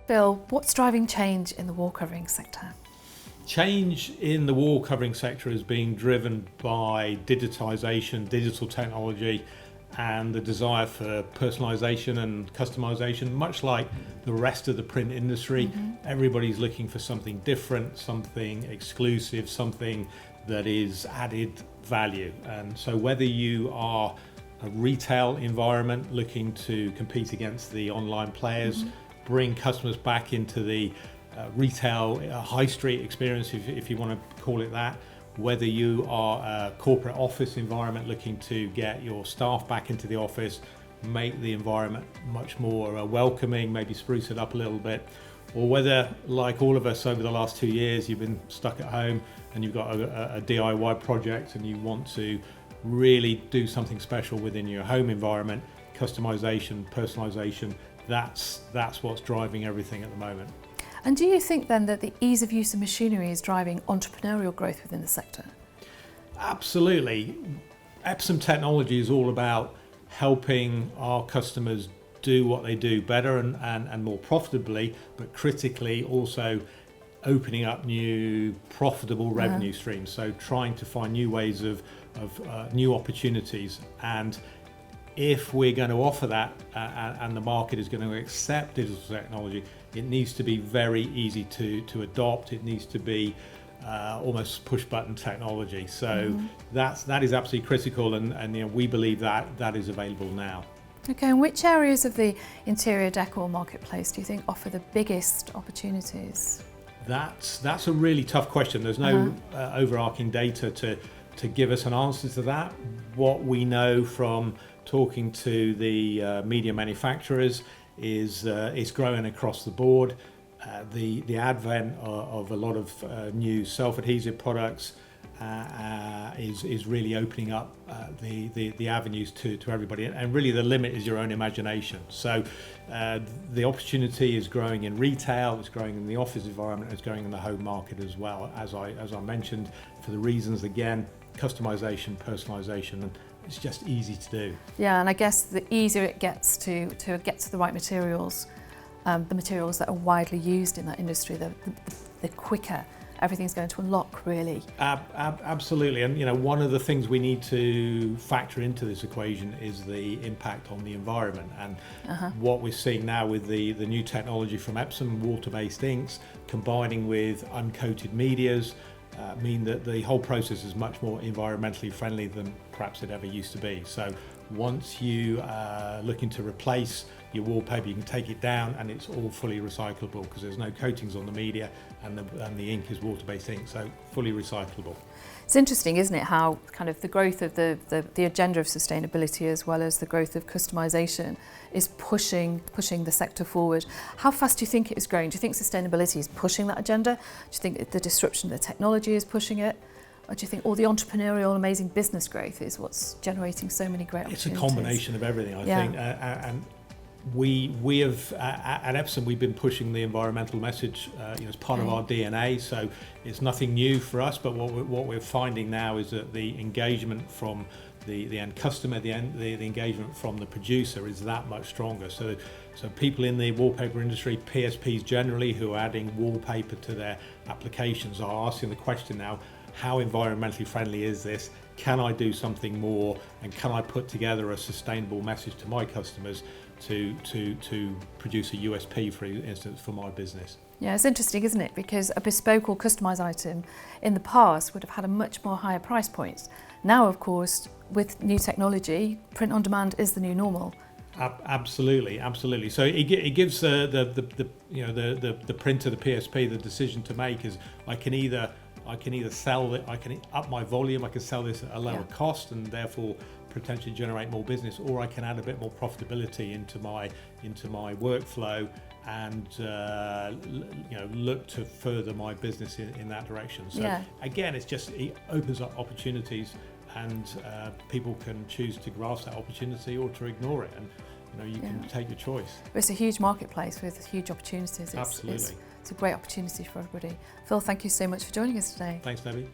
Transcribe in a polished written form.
Bill, what's driving change in the wall covering sector? Change in the wall covering sector is being driven by digitisation, digital technology, and the desire for personalisation and customisation. Much like the rest of the print industry, everybody's looking for something different, something exclusive, something that is added value. And so whether you are a retail environment looking to compete against the online players, bring customers back into the retail high street experience, if you want to call it that, whether you are a corporate office environment looking to get your staff back into the office, make the environment much more welcoming, maybe spruce it up a little bit, or whether, like all of us over the last 2 years, you've been stuck at home and you've got a DIY project and you want to really do something special within your home environment, customization, personalization, that's what's driving everything at the moment. And do you think then that the ease of use of machinery is driving entrepreneurial growth within the sector? Absolutely. Epson technology is all about helping our customers do what they do better and more profitably, but critically also opening up new profitable revenue streams. So trying to find new ways of new opportunities. And if we're going to offer that and the market is going to accept digital technology, it needs to be very easy to adopt. It needs to be almost push button technology. So that is absolutely critical, and you know, we believe that is available now. Okay, and which areas of the interior decor marketplace do you think offer the biggest opportunities? That's a really tough question. There's no overarching data to give us an answer to that. What we know from talking to the media manufacturers is it's growing across the board. The advent of a lot of new self-adhesive products is really opening up the avenues to everybody, and really the limit is your own imagination. So the opportunity is growing in retail, it's growing in the office environment, it's growing in the home market as well, as I mentioned, for the reasons again, customization, personalization, and it's just easy to do. Yeah, and I guess the easier it gets to get to the right materials, the materials that are widely used in that industry, the quicker everything's going to unlock, really. Absolutely, and you know, one of the things we need to factor into this equation is the impact on the environment, and what we're seeing now with the new technology from Epson, water-based inks, combining with uncoated medias, mean that the whole process is much more environmentally friendly than perhaps it ever used to be. So once you are looking to replace your wallpaper, you can take it down and it's all fully recyclable because there's no coatings on the media, and the ink is water-based ink, so fully recyclable. It's interesting, isn't it, how kind of the growth of the agenda of sustainability as well as the growth of customisation is pushing the sector forward. How fast do you think it is growing? Do you think sustainability is pushing that agenda? Do you think the disruption of the technology is pushing it? Or do you think all the entrepreneurial, amazing business growth is what's generating so many great opportunities? It's a combination of everything, I think. And we have at Epson, we've been pushing the environmental message as part of our DNA. So it's nothing new for us. But what we're finding now is that the engagement from the end customer, the engagement from the producer is that much stronger. So people in the wallpaper industry, PSPs generally, who are adding wallpaper to their applications, are asking the question now: how environmentally friendly is this? Can I do something more? And can I put together a sustainable message to my customers to produce a USP, for instance, for my business? Yeah, it's interesting, isn't it? Because a bespoke or customised item in the past would have had a much more higher price point. Now, of course, with new technology, print on demand is the new normal. Absolutely. So it gives the printer, the PSP, the decision to make is I can either sell it, I can up my volume, I can sell this at a lower cost and therefore potentially generate more business, or I can add a bit more profitability into my workflow and look to further my business in that direction. So again, it opens up opportunities, and people can choose to grasp that opportunity or to ignore it, and you can take your choice. It's a huge marketplace with huge opportunities. Absolutely. It's a great opportunity for everybody. Phil, thank you so much for joining us today. Thanks, Debbie.